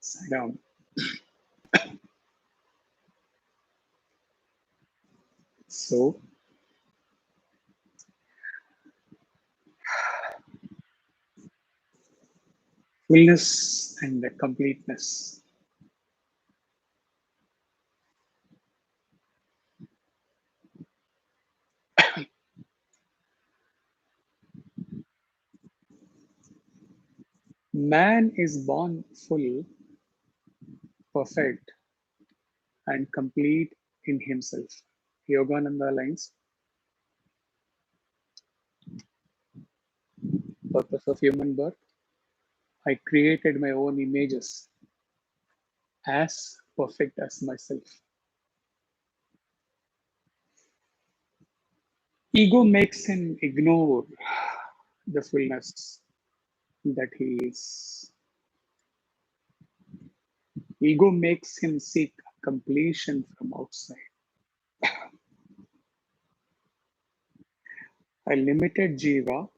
Sit down. So, fullness and the completeness. Man is born full, perfect, and complete in himself. Yogananda lines, purpose of human birth. I created my own images as perfect as myself. Ego makes him ignore the fullness that he is. Ego makes him seek completion from outside. A limited jiva,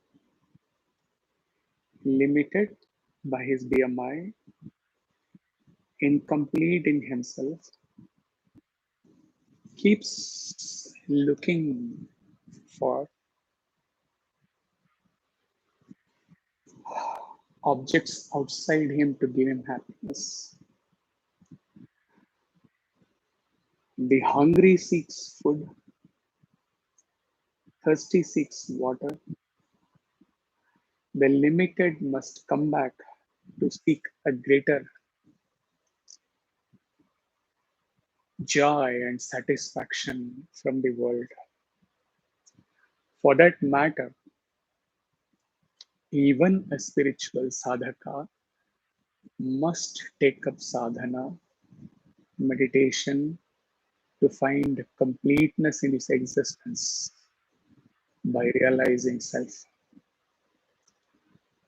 limited by his BMI, incomplete in himself, keeps looking for objects outside him to give him happiness. The hungry seeks food, thirsty seeks water. The limited must come back to seek a greater joy and satisfaction from the world. For that matter, even a spiritual sadhaka must take up sadhana, meditation, to find completeness in his existence by realizing self.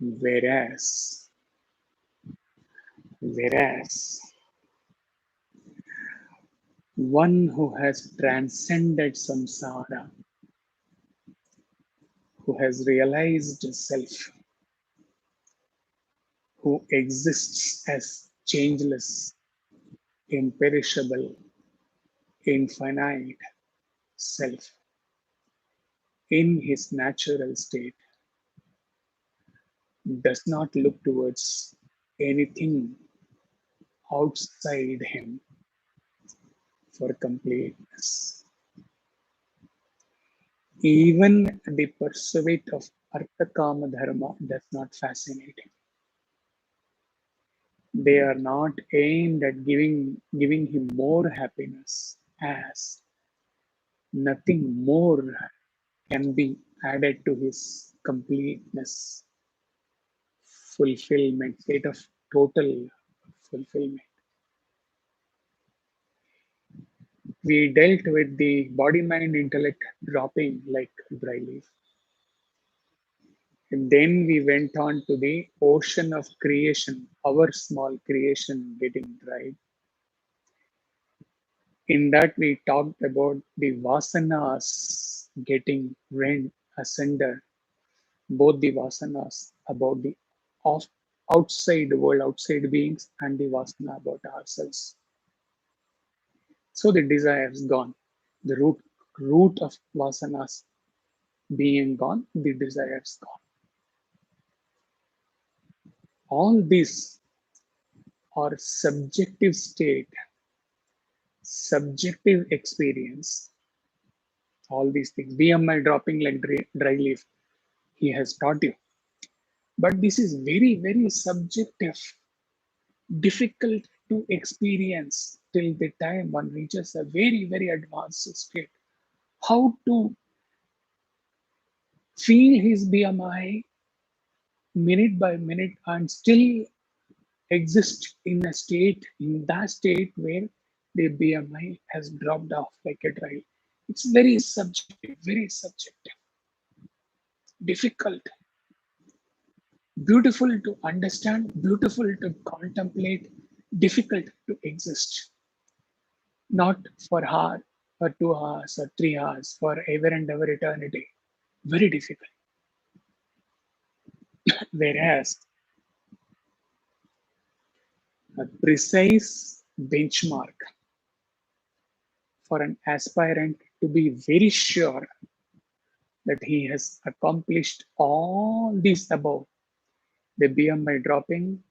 Whereas, whereas, one who has transcended samsara, who has realized self, who exists as changeless, imperishable, infinite self in his natural state, does not look towards anything outside him for completeness. Even the pursuit of Artha Kama Dharma does not fascinate him. They are not aimed at giving him more happiness, as nothing more can be added to his completeness, fulfillment, state of total fulfillment. We dealt with the body, mind, intellect dropping like dry leaf. And then we went on to the ocean of creation, our small creation getting dried. In that, we talked about the vasanas getting rent asunder, both the vasanas about the off, outside world, outside beings, and the vasana about ourselves. So the desire is gone. The root of vasanas being gone, the desire is gone. All these are subjective state, subjective experience. All these things, BMI dropping like dry leaf, he has taught you. But this is very, very subjective, difficult to experience till the time one reaches a very, very advanced state. How to feel his BMI minute by minute and still exist in a state, in that state where the BMI has dropped off like a dry. It's very subjective, difficult, beautiful to understand, beautiful to contemplate, difficult to exist. Not for hour or 2 hours or 3 hours, for ever and ever eternity. Very difficult. Whereas a precise benchmark for an aspirant to be very sure that he has accomplished all these above. The BMI dropping,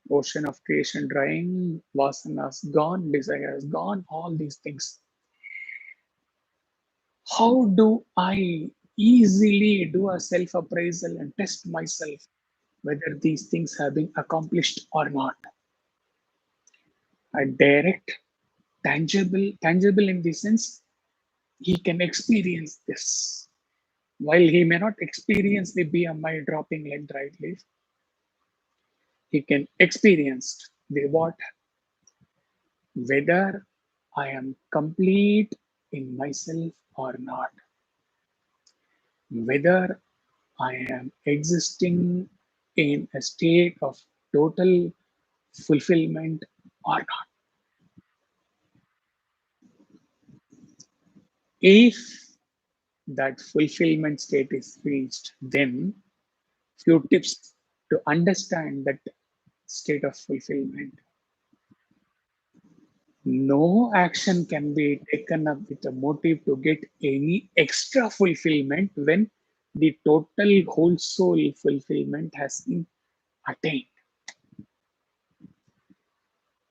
ocean of creation drying, vasanas gone, desires gone, all these things. How do I easily do a self appraisal and test myself whether these things have been accomplished or not? A direct, tangible in the sense he can experience this. While he may not experience the BMI dropping like dried leaf, he can experience the what? Whether I am complete in myself or not, whether I am existing in a state of total fulfillment or not. If that fulfillment state is reached, then few tips to understand that state of fulfillment. No action can be taken up with a motive to get any extra fulfillment when the total whole soul fulfillment has been attained.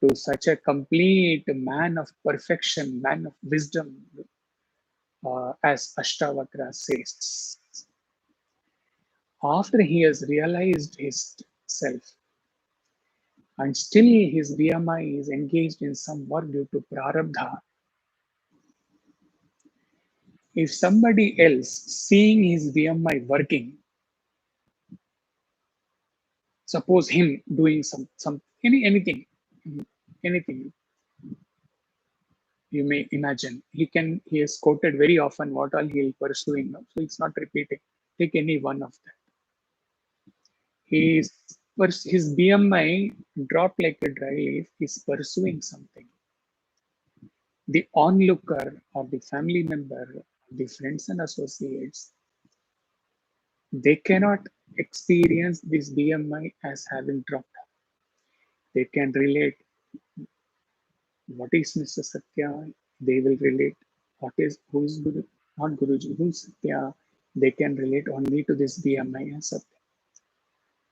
To such a complete man of perfection, man of wisdom, as Ashtavakra says, after he has realized his self and still his VMI is engaged in some work due to prarabdha, if somebody else seeing his VMI working, suppose him doing anything you may imagine, he has quoted very often what all he is pursuing, no? So it's not repeating. Take any one of them. His his BMI dropped like a dry leaf. He's pursuing something. The onlooker or the family member, the friends and associates, they cannot experience this BMI as having dropped. They can relate what is Mr. Satya. They will relate what is who is Guru, not Guruji, who is Satya. They can relate only to this BMI and Satya.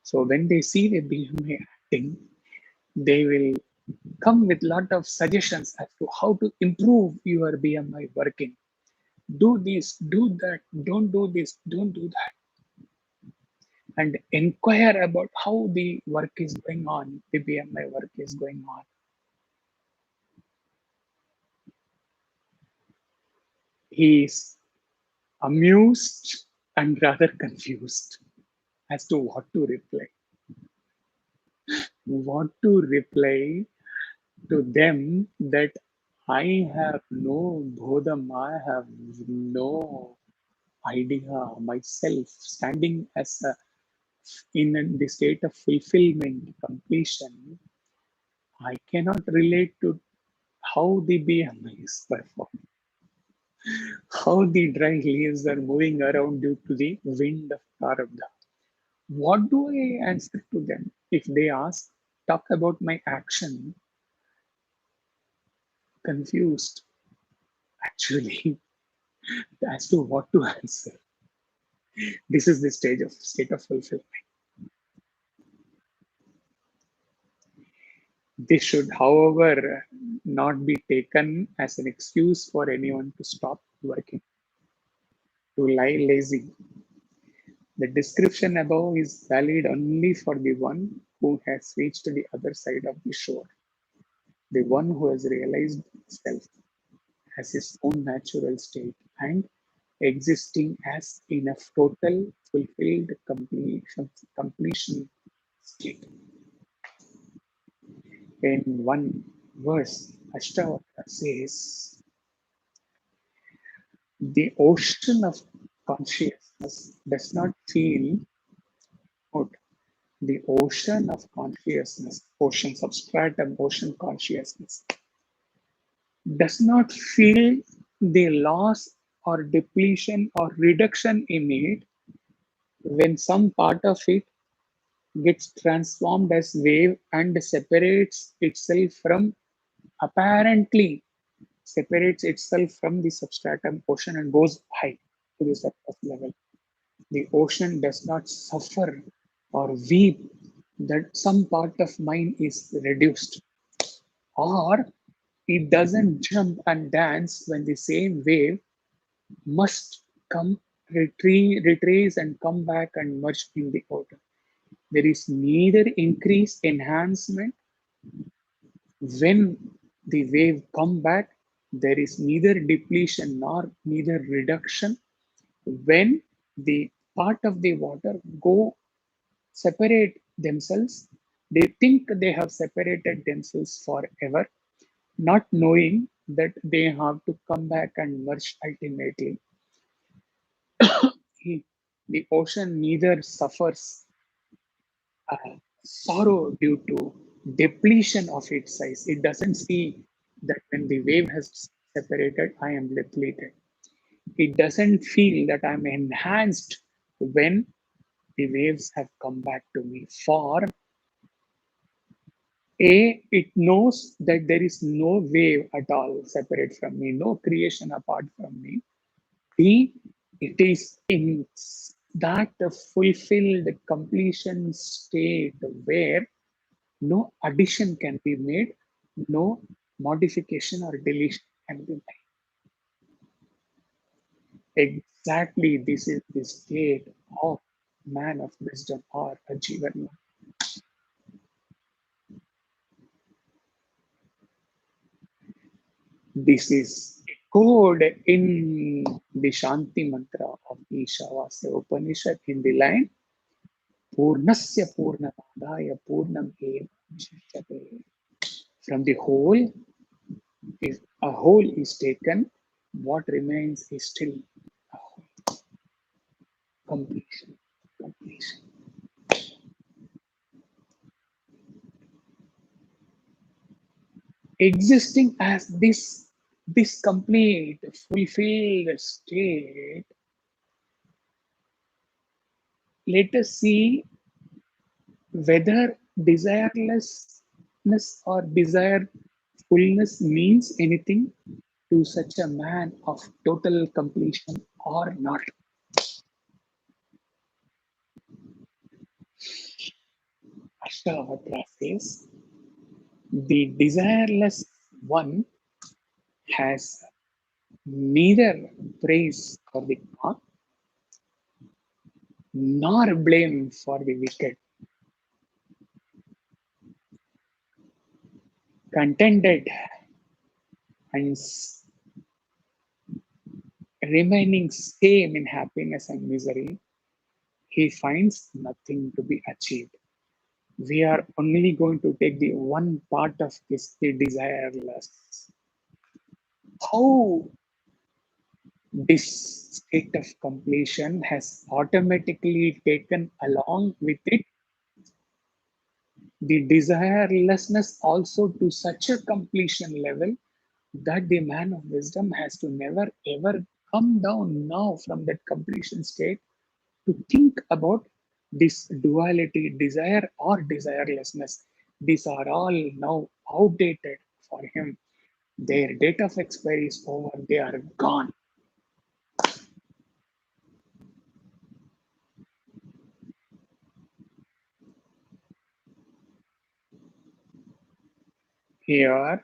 So when they see the BMI acting, they will come with lot of suggestions as to how to improve your BMI working. Do this, do that, don't do this, don't do that. And inquire about how the work is going on, the BMI work is going on. He is amused and rather confused as to what to reply. What to reply to them that I have no bodham, I have no idea myself standing as a in the state of fulfillment, completion. I cannot relate to how the BMI is performed, how the dry leaves are moving around due to the wind of Prarabdha. What do I answer to them? If they ask, talk about my action, confused actually as to what to answer. This is the state of fulfillment. This should, however, not be taken as an excuse for anyone to stop working, to lie lazy. The description above is valid only for the one who has reached the other side of the shore, the one who has realized self as his own natural state and existing as in a total, fulfilled completion state. In one verse, Ashtavakra says, the ocean of consciousness does not feel out. The ocean of consciousness, ocean substratum, ocean consciousness, does not feel the loss or depletion or reduction in it when some part of it gets transformed as wave and separates itself from apparently separates itself from the substratum ocean and goes high to the surface level. The ocean does not suffer or weep that some part of mine is reduced, or it doesn't jump and dance when the same wave must come retrace and come back and merge in the ocean. There is neither increase enhancement when the wave come back. There is neither depletion nor neither reduction when the part of the water go separate themselves. They think they have separated themselves forever, not knowing that they have to come back and merge ultimately. The ocean neither suffers sorrow due to depletion of its size. It doesn't see that when the wave has separated, I am depleted. It doesn't feel that I'm enhanced when the waves have come back to me. For A, it knows that there is no wave at all separate from me, no creation apart from me. B, it is in that fulfilled completion state where no addition can be made, no modification or deletion can be made. Exactly, this is the state of man of wisdom or a Jivan. This is echoed in the Shanti mantra of the Ishavasya Upanishad in the line Purnasya Purnamadaya Purnam Eva Vashishyate. From the whole, if a whole is taken, what remains is still a whole. Completion. Completion. Existing as this complete, fulfilled state, let us see whether desirelessness or desirefulness means anything to such a man of total completion or not. Ashtavakra says the desireless one has neither praise for the God nor blame for the wicked, contented and remaining same in happiness and misery, he finds nothing to be achieved. We are only going to take the one part of this, the desireless. How this state of completion has automatically taken along with it the desirelessness also to such a completion level that the man of wisdom has to never ever come down now from that completion state to think about this duality, desire or desirelessness. These are all now outdated for him. Their date of expiry is over, they are gone. Here,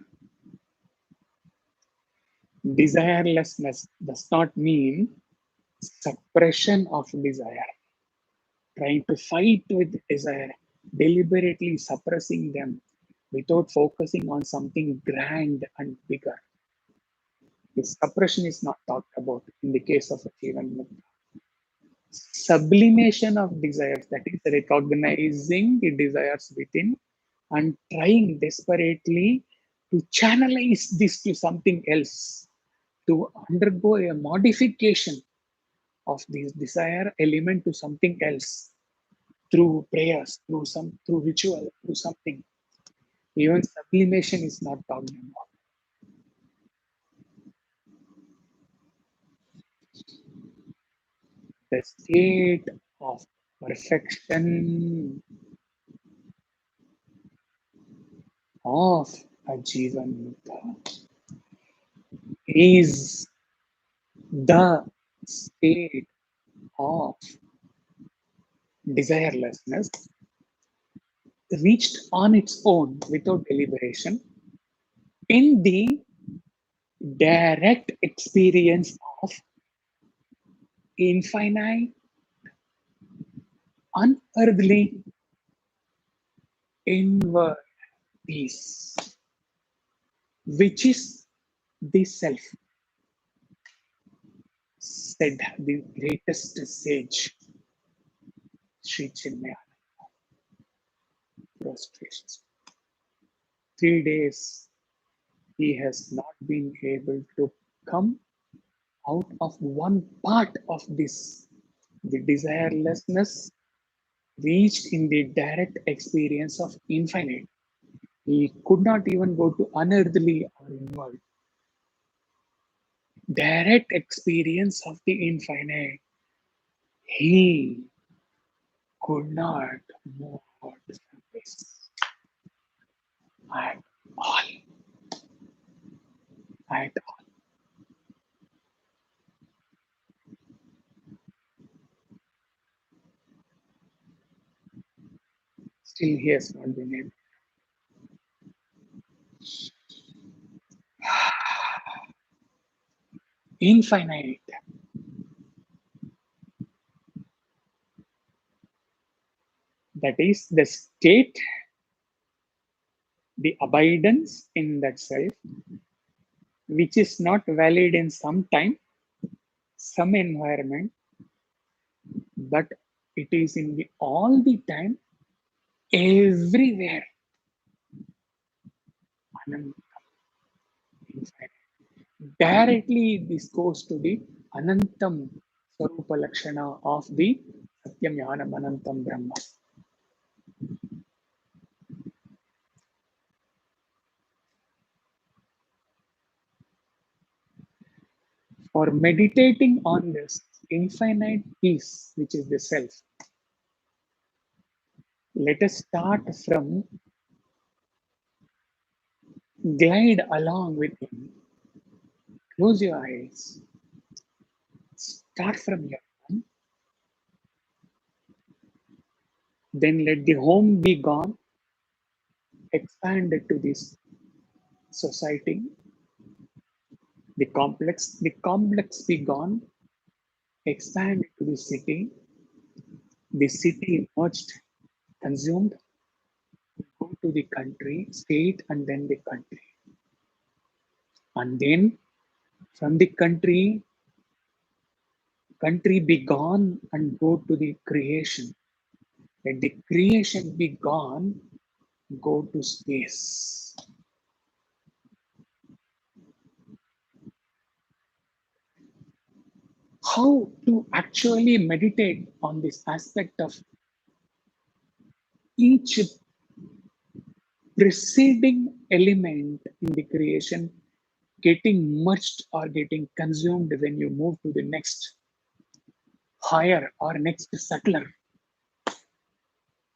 desirelessness does not mean suppression of desire, trying to fight with desire, deliberately suppressing them without focusing on something grand and bigger. The suppression is not talked about in the case of Jivan Mukta. Sublimation of desires, that is recognizing the desires within and trying desperately to channelize this to something else, to undergo a modification of this desire element to something else through prayers, through ritual, through something. Even sublimation is not talked about. The state of perfection of Ajivanmukta is the state of desirelessness reached on its own without deliberation in the direct experience of infinite, unearthly, inward peace, which is the self, said the greatest sage, Sri Chinmaya. Prostrations. 3 days he has not been able to come out of one part of this. The desirelessness reached in the direct experience of infinite. He could not even go to unearthly or inward. Direct experience of the infinite. He could not move out from this at all. At all. Still, he has not been able. Infinite. That is the state, the abidance in that self, which is not valid in some time, some environment, but it is in the all the time, everywhere. Ananta, infinite. Directly, this goes to the Anantam Swarupa Lakshana of the Satyam Jnanam Anantam Brahma. For meditating on this infinite peace, which is the self, let us start from glide along with him. Close your eyes. Start from your home. Then let the home be gone. Expand it to this society. The complex be gone. Expand it to the city. The city merged, consumed. Go to the country, state, and then the country. And then from the country be gone and go to the creation. Let the creation be gone, go to space. How to actually meditate on this aspect of each preceding element in the creation getting merged or getting consumed when you move to the next higher or next subtler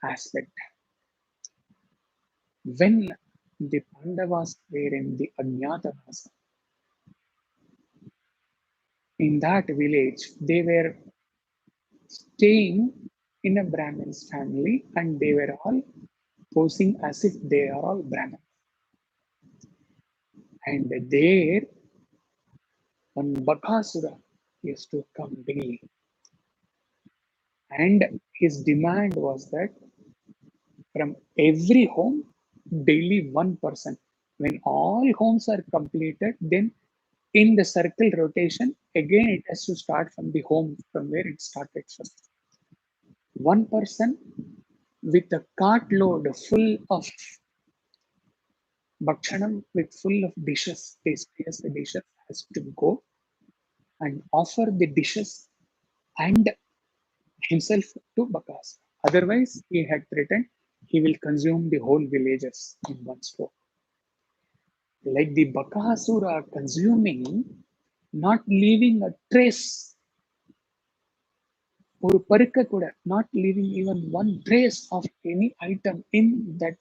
aspect. When the Pandavas were in the Ajnatanasa, in that village, they were staying in a Brahmin's family and they were all posing as if they are all Brahmins. And there, one Bakasura used to come daily. And his demand was that from every home, daily one person. When all homes are completed, then in the circle rotation, again it has to start from the home from where it started first. One person with a cartload full of bhakshanam, with full of dishes, tastiest dishes, has to go and offer the dishes and himself to Bakas. Otherwise, he had threatened he will consume the whole villages in one stroke. Like the Bakasura consuming, not leaving a trace, ஒரு பருக்க கூட, not leaving even one trace of any item in that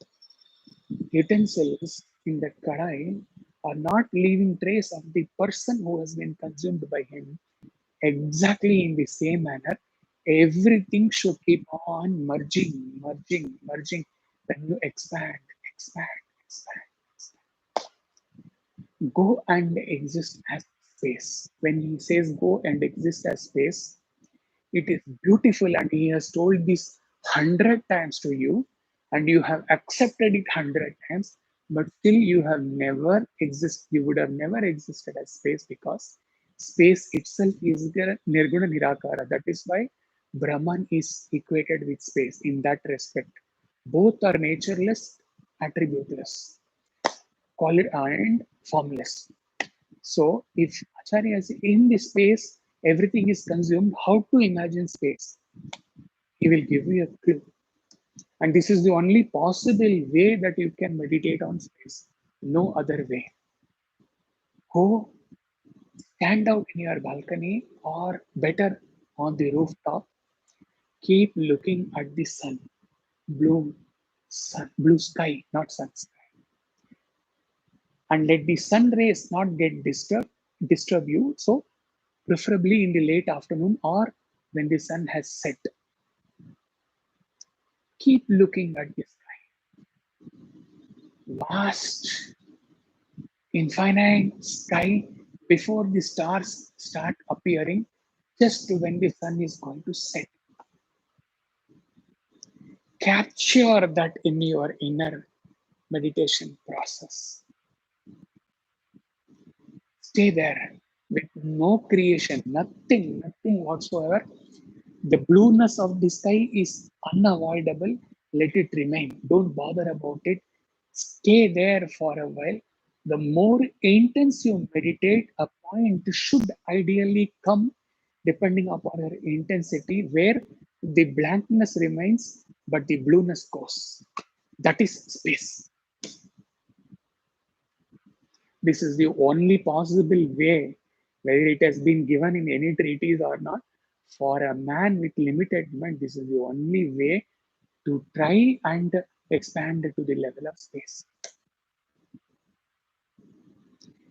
utensils in that kadai are not leaving trace of the person who has been consumed by him. Exactly in the same manner, everything should keep on merging. When you expand, expand, go and exist as space. When he says go and exist as space, it is beautiful, and he has told this 100 times to you, and you have accepted it 100 times, but still you have never exist. You would have never existed as space because space itself is nirguna nirakara. That is why Brahman is equated with space in that respect. Both are natureless, attributeless, quality and formless. So if Acharya is in the space, everything is consumed. How to imagine space? He will give you a clue. And this is the only possible way that you can meditate on space. No other way. Go stand out in your balcony or better on the rooftop. Keep looking at the blue blue sky, not sun sky. And let the sun rays not get disturb you. So preferably in the late afternoon or when the sun has set. Keep looking at the sky. Vast, infinite sky before the stars start appearing, just when the sun is going to set. Capture that in your inner meditation process. Stay there with no creation, nothing whatsoever. The blueness of the sky is unavoidable. Let it remain. Don't bother about it. Stay there for a while. The more intense you meditate, a point should ideally come depending upon your intensity, where the blankness remains but the blueness goes. That is space. This is the only possible way, whether it has been given in any treatise or not. For a man with limited mind, this is the only way to try and expand to the level of space.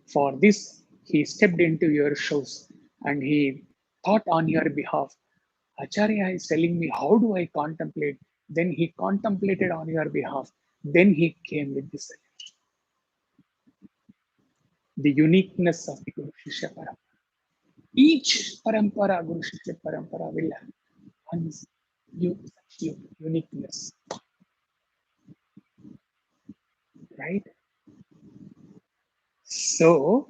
For this, he stepped into your shoes and he thought on your behalf. Acharya is telling me, how do I contemplate? Then he contemplated on your behalf. Then he came with this, the uniqueness of the Guru Shishya Parampara. Each parampara, Guru Shishya Parampara, will have one uniqueness, right? So,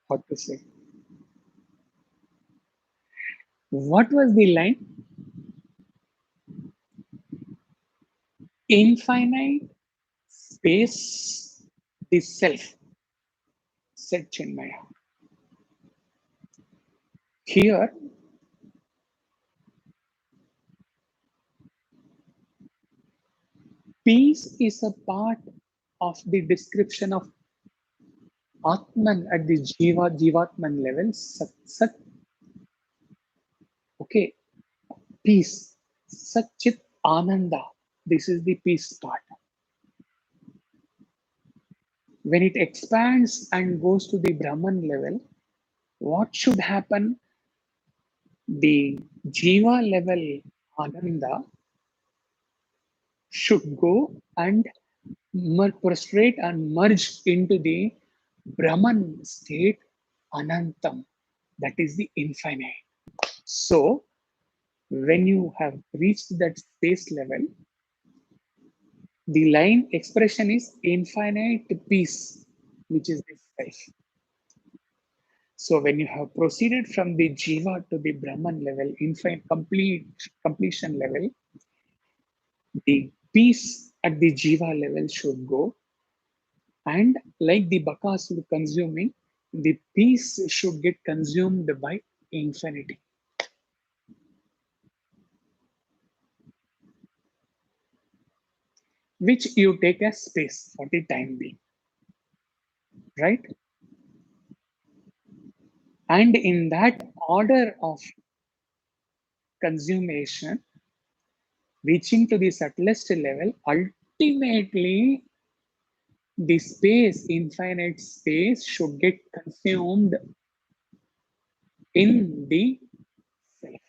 what to say? What was the line? Infinite space is self, said Chinmaya. Here, peace is a part of the description of Atman at the Jivatman level. Sat, okay, peace. Satchit Ananda. This is the peace part. When it expands and goes to the Brahman level, what should happen? The Jiva level Ananda should go and prostrate and merge into the Brahman state Anantam. That is the infinite. So, when you have reached that space level, the line expression is infinite peace, which is this self. So when you have proceeded from the Jiva to the Brahman level, infinite completion level, the peace at the Jiva level should go. And like the Bakasura consuming, the peace should get consumed by infinity, which you take as space for the time being, right? And in that order of consummation, reaching to the subtlest level, ultimately the space, infinite space, should get consumed in the self.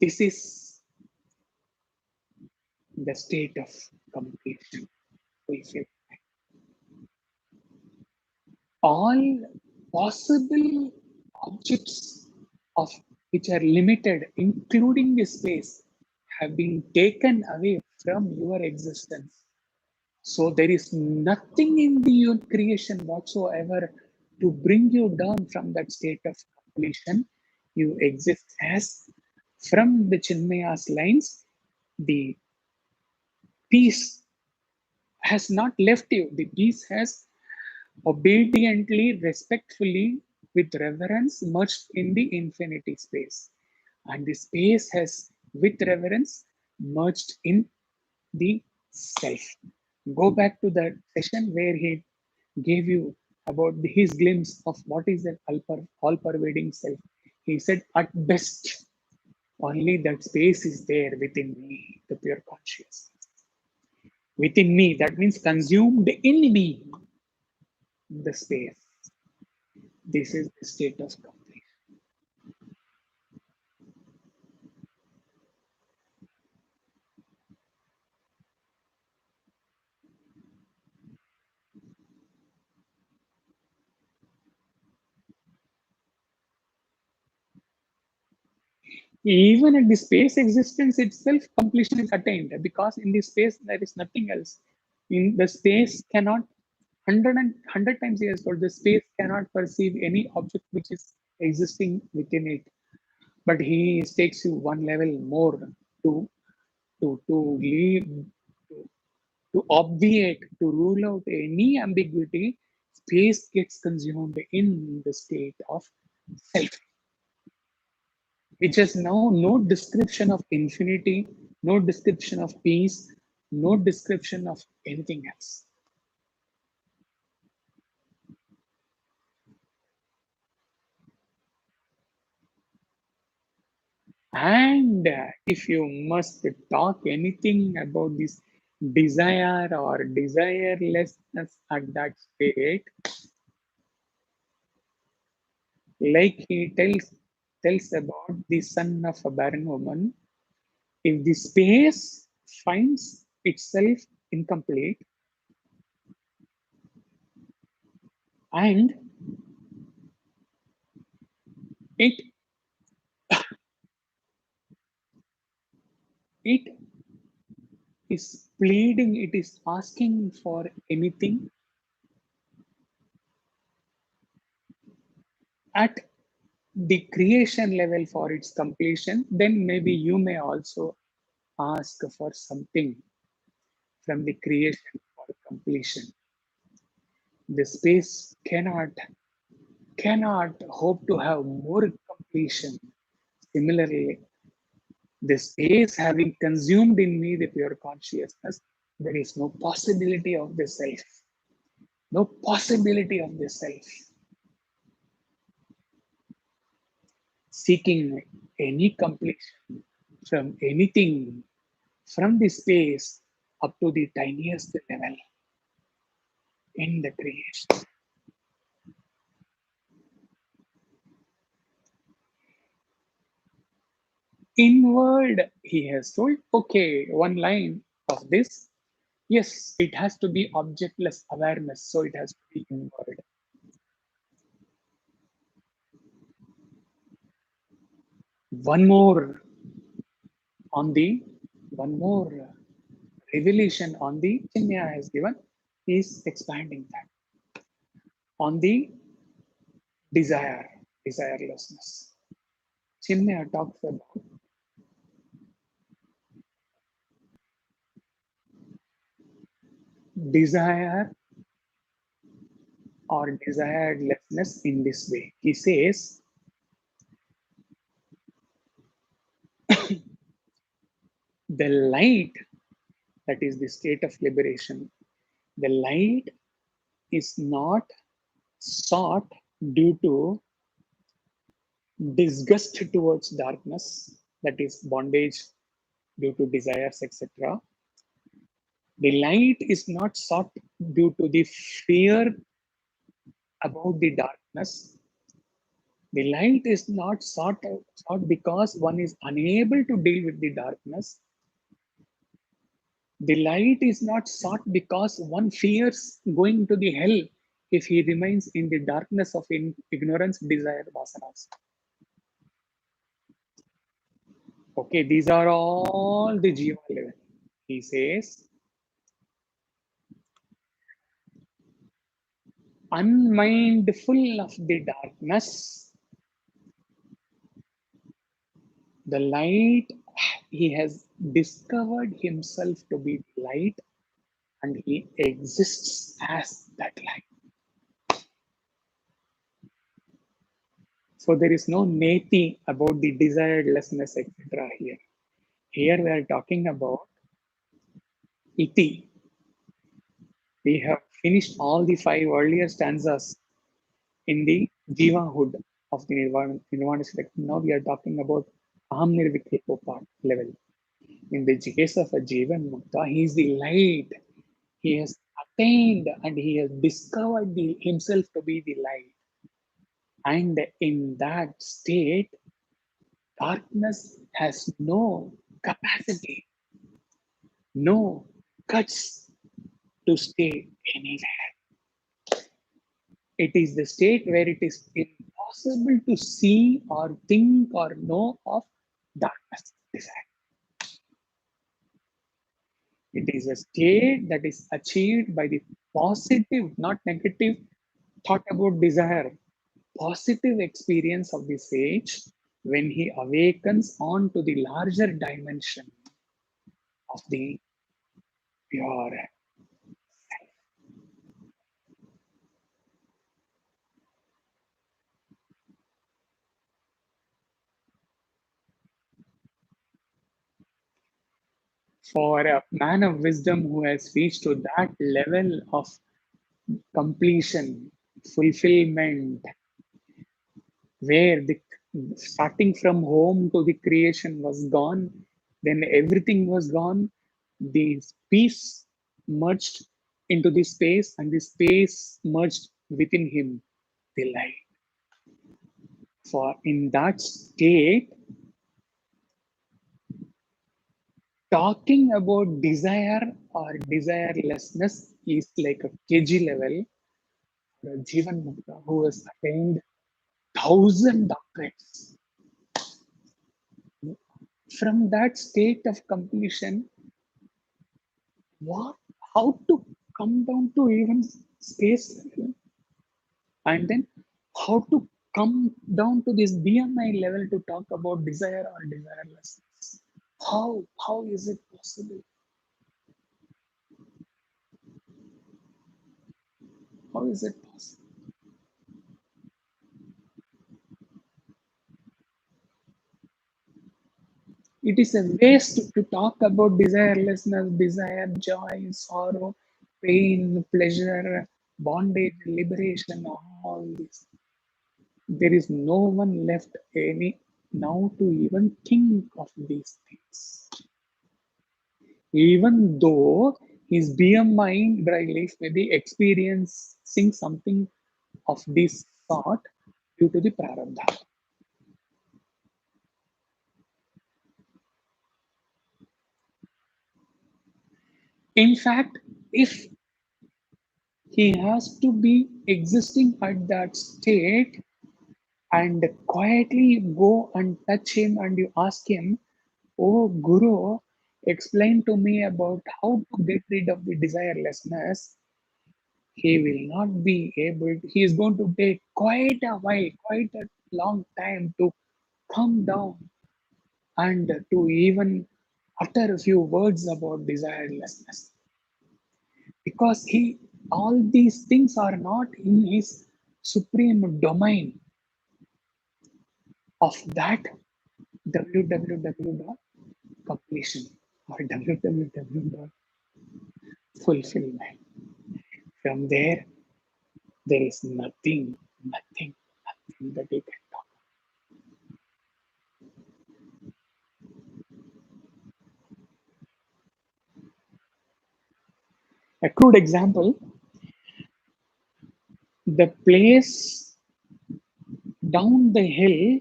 This is the state of completion. Fulfilled. All possible objects of which are limited, including the space, have been taken away from your existence. So there is nothing in the creation whatsoever to bring you down from that state of completion. You exist as from the Chinmaya's lines, the peace has not left you. The peace has obediently, respectfully, with reverence, merged in the infinity space. And the space has, with reverence, merged in the self. Go back to that session where he gave you about his glimpse of what is an all pervading self. He said, at best, only that space is there within me, the pure consciousness. Within me, that means consumed in me, the space. This is the state of completion. Even at the space existence itself, completion is attained because in the space there is nothing else. In the space cannot hundred times years old, the space cannot perceive any object which is existing within it. But he takes you one level more to to leave to obviate, to rule out any ambiguity. Space gets consumed in the state of self, which has now no description of infinity, no description of peace, no description of anything else. And if you must talk anything about this desire or desirelessness at that state, like he tells about the son of a barren woman, if the space finds itself incomplete and it it is pleading, it is asking for anything at the creation level for its completion, then maybe you may also ask for something from the creation for completion. The space cannot hope to have more completion. Similarly, the space having consumed in me the pure consciousness, there is no possibility of the self. No possibility of the self. Seeking any completion from anything, from the space up to the tiniest level in the creation. Inward, he has told, okay, one line of this. Yes, it has to be objectless awareness, so it has to be inward. One more on the one more revelation on the Chinya has given is expanding that on the desirelessness. Chinya talks about desire or desirelessness in this way. He says, The light, that is the state of liberation, the light is not sought due to disgust towards darkness, that is bondage due to desires, etc. The light is not sought due to the fear about the darkness. The light is not sought because one is unable to deal with the darkness. The light is not sought because one fears going to the hell if he remains in the darkness of ignorance, desire, vasanas. Okay, these are all the jiva level. He says, unmindful of the darkness, the light, he has discovered himself to be light and he exists as that light. So there is no neti about the desirelessness, etc. here. Here we are talking about iti. We have finished all the 5 earlier stanzas in the jivahood of the nirvana state. Now we are talking about aham nirviklepo part level. In the case of a jivan mukta, he is the light. He has attained and he has discovered himself to be the light. And in that state, darkness has no capacity, no guts to stay anywhere. It is the state where it is impossible to see or think or know of darkness. It is a state that is achieved by the positive, not negative, thought about desire, positive experience of the sage when he awakens onto the larger dimension of the pure. For a man of wisdom who has reached to that level of completion, fulfillment, where the starting from home to the creation was gone, then everything was gone. The peace merged into the space, and the space merged within him, the light. For in that state, talking about desire or desirelessness is like a KG level. Jivan Mukta, who has attained 1,000 doctorates, from that state of completion, what, how to come down to even space level, and then how to come down to this BMI level to talk about desire or desirelessness. How is it possible? How is it possible? It is a waste to talk about desirelessness, desire, joy, sorrow, pain, pleasure, bondage, liberation, all this. There is no one left any now to even think of these things. Even though his BMI dry leaf may be experiencing something of this sort due to the prarabdha. In fact, if he has to be existing at that state and quietly go and touch him and you ask him, oh Guru, explain to me about how to get rid of the desirelessness, he will not be able, he is going to take quite a while, quite a long time to come down and to even utter a few words about desirelessness. Because he, all these things are not in his supreme domain of that www completion. or www.fulfillment. From there, there is nothing that you can talk. A crude example, the place down the hill,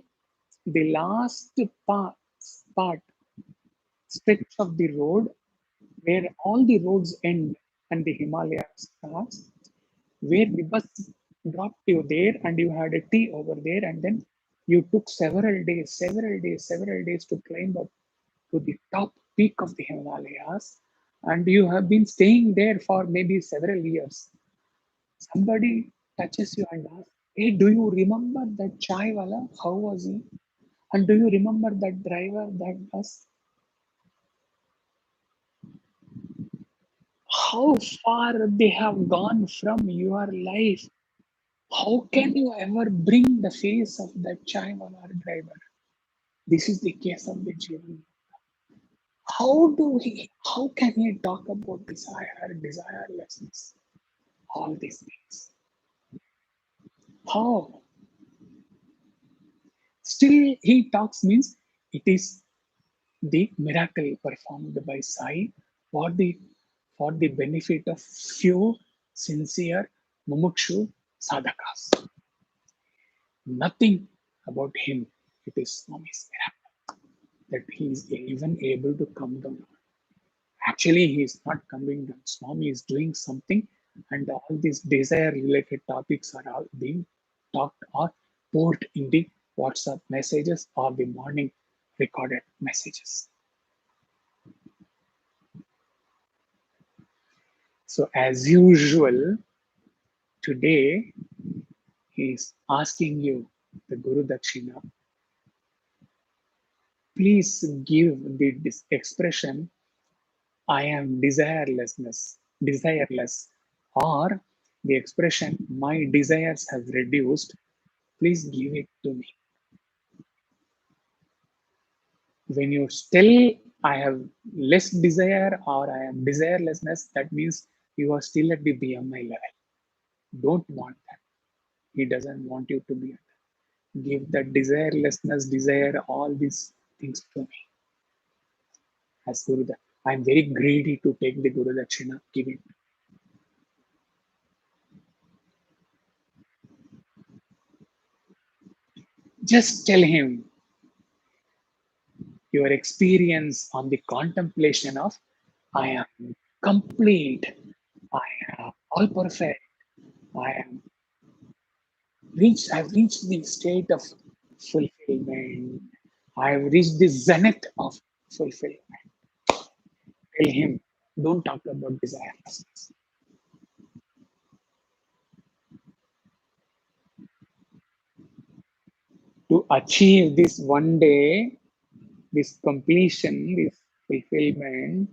the last part stretch of the road where all the roads end and the Himalayas starts, where the bus dropped you there and you had a tea over there, and then you took several days to climb up to the top peak of the Himalayas, and you have been staying there for maybe several years. Somebody touches you and asks, "Hey, do you remember that chai wala? How was he? And do you remember that driver, that bus?" How far they have gone from your life. How can you ever bring the face of that Chaiwala driver? This is the case of the Jivan. How can he talk about desire, desirelessness, all these things? How? Still he talks means it is the miracle performed by Sai for the for the benefit of few sincere mumukshu sadhakas. Nothing about him. It is Swami's miracle that he is even able to come down. Actually, he is not coming down. Swami is doing something, and all these desire related topics are all being talked or poured in the WhatsApp messages or the morning recorded messages. So, as usual, today he is asking you, the Guru Dakshina, please give the expression I am desireless, or the expression my desires have reduced, please give it to me. When you still I have less desire or I am desirelessness, that means you are still at the BMI level. Don't want that. He doesn't want you to be at that. Give that desirelessness, desire, all these things to me. As Guru, I'm very greedy to take the Guru Dakshina, give it. Just tell him your experience on the contemplation of I am complete, I am all perfect, I am I've reached the state of fulfillment, I've reached the zenith of fulfillment. Tell him, don't talk about desirelessness. To achieve this one day, this completion, this fulfillment,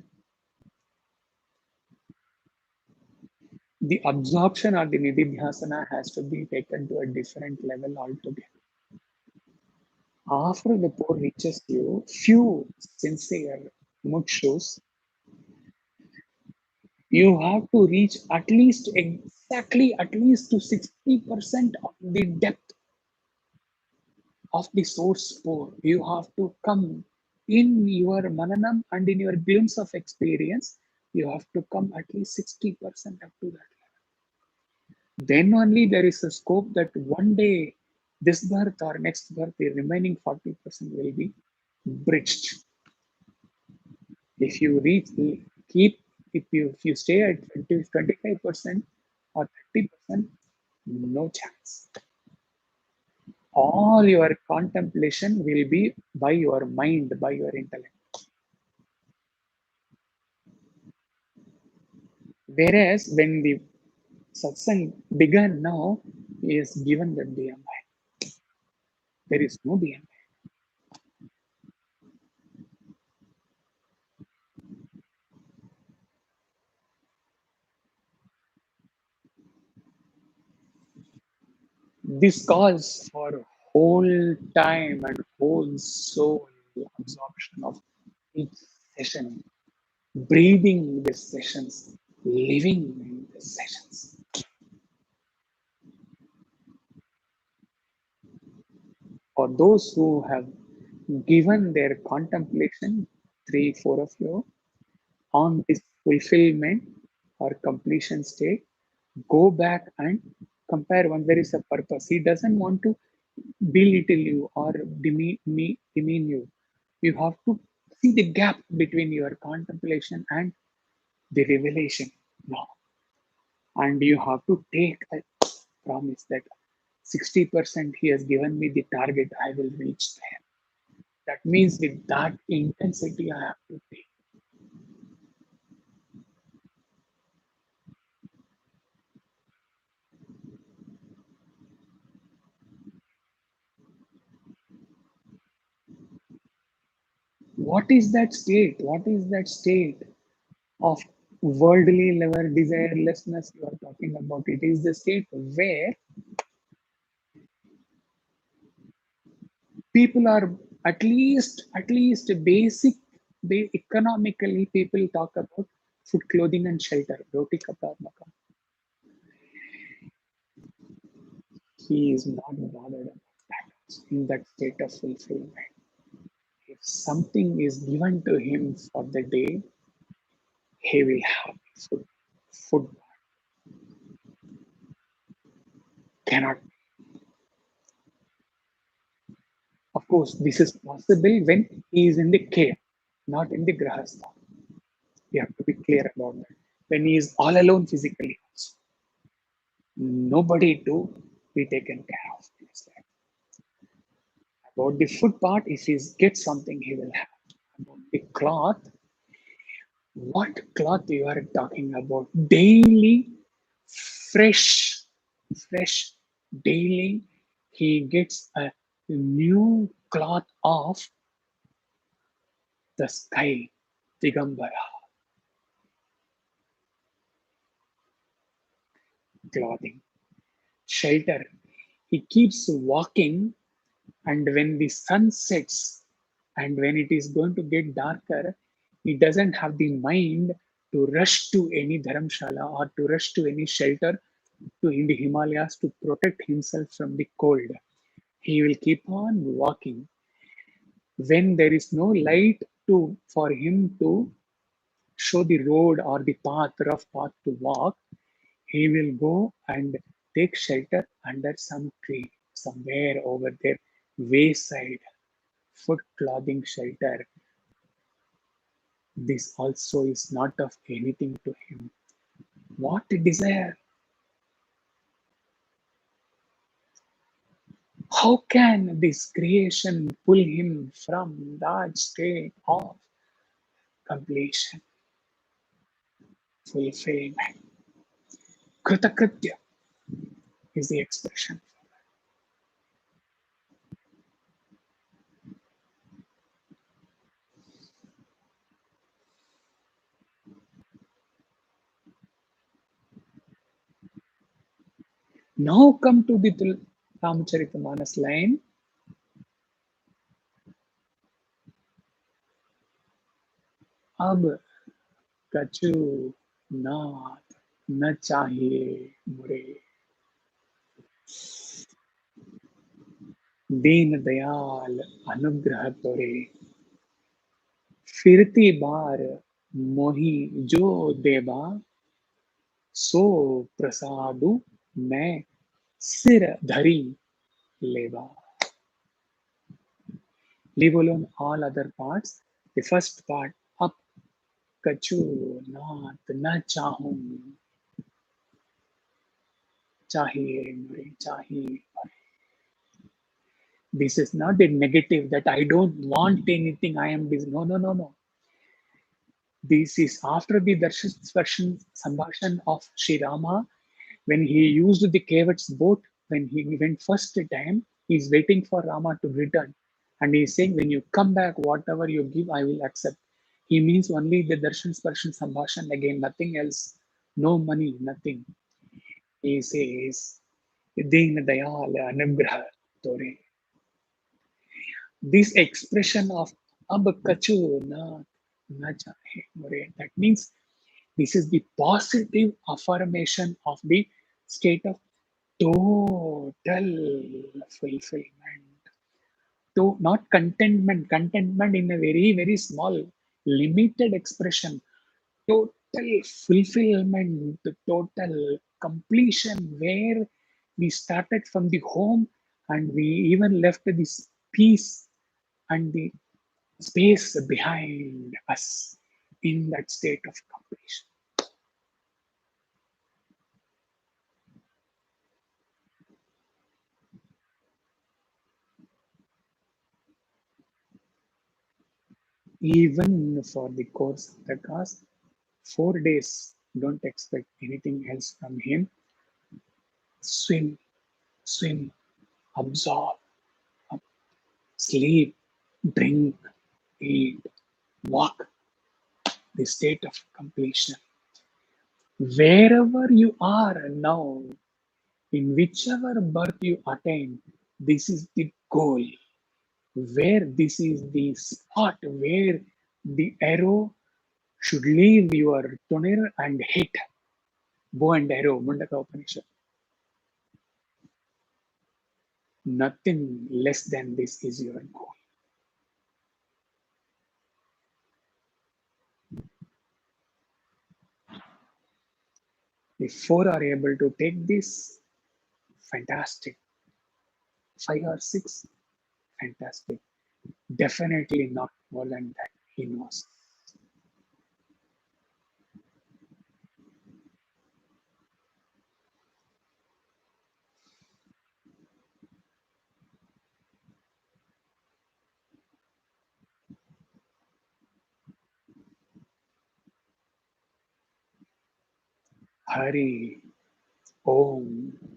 the absorption or the nididhyasana has to be taken to a different level altogether. After the poor reaches you, few sincere mukshus, you have to reach at least exactly at least to 60% of the depth of the source pore. You have to come in your mananam and in your glimpse of experience, you have to come at least 60% up to that. Then only there is a scope that one day, this birth or next birth, the remaining 40% will be bridged. If you reach, keep, if you stay at 25% or 30%, no chance. All your contemplation will be by your mind, by your intellect. Whereas when the satsang began now, he is given that BMI. There is no BMI. This calls for whole time and whole soul absorption of each session. breathing the sessions, living in the sessions. For those who have given their contemplation, three, four of you, on this fulfillment or completion state, go back and compare when there is a purpose. He doesn't want to belittle you or demean you. You have to see the gap between your contemplation and the revelation now. And you have to take a promise that 60% he has given me the target, I will reach there. That means with that intensity, I have to take. What is that state? What is that state of worldly level desirelessness you are talking about? It is the state where people are at least basic, economically people talk about food, clothing, and shelter. Roti kapda makan. He is not bothered about that in that state of fulfillment. If something is given to him for the day, he will have food. Food cannot. Of course, this is possible when he is in the care, not in the grahastha. We have to be clear about that. When he is all alone physically, also, nobody to be taken care of. About the food part, if he gets something, he will have. About the cloth, what cloth you are talking about? Daily, fresh, fresh, daily, he gets a new cloth of the sky, Digambara clothing, shelter. He keeps walking, and when the sun sets and when it is going to get darker, he doesn't have the mind to rush to any dharamshala or to rush to any shelter to in the Himalayas to protect himself from the cold. He will keep on walking. When there is no light to for him to show the road or the path, rough path to walk, he will go and take shelter under some tree somewhere over there, wayside, food, clothing, shelter. This also is not of anything to him. What desire? How can this creation pull him from that state of completion, fulfillment? Kritakritya is the expression. Now come to the Ramcharitamanas line. अब कछु नाथ न चाहिए मुरे, दीन दयाल अनुग्रह तोरे, फिरती बार मोही जो देवा, सो प्रसादु मैं सिर धरी लेवा. Leave alone all other parts. The first part, up कछु नाथ न चाहूं, चाहिए मुरे चाहिए. This is not a negative that I don't want anything. I am this. No, no, no, no. This is after the Darshan Sambhashan of Sri Rama, when he used the Kevat's boat, when he went first time, he's waiting for Rama to return. And he's saying, when you come back, whatever you give, I will accept. He means only the Darshan Sparshan Sambhashan again, nothing else. No money, nothing. He says, Deen Dayal Anugraha Tore. This expression of Ab Kachu Na, na chahe more. That means this is the positive affirmation of the state of total fulfillment. To not contentment, contentment in a very, very small, limited expression. Total fulfillment, the total completion, where we started from the home and we even left this peace and the space behind us in that state of completion. Even for the course of the class, 4 days, don't expect anything else from him. Swim, swim, absorb, sleep, drink, eat, walk, the state of completion. Wherever you are now, in whichever birth you attain, this is the goal. Where this is the spot where the arrow should leave your tunir and hit bow and arrow, Mundaka Upanishad. Nothing less than this is your goal. If four are able to take this, fantastic. Five or six, fantastic. Definitely not more than that. He knows. Hari Om.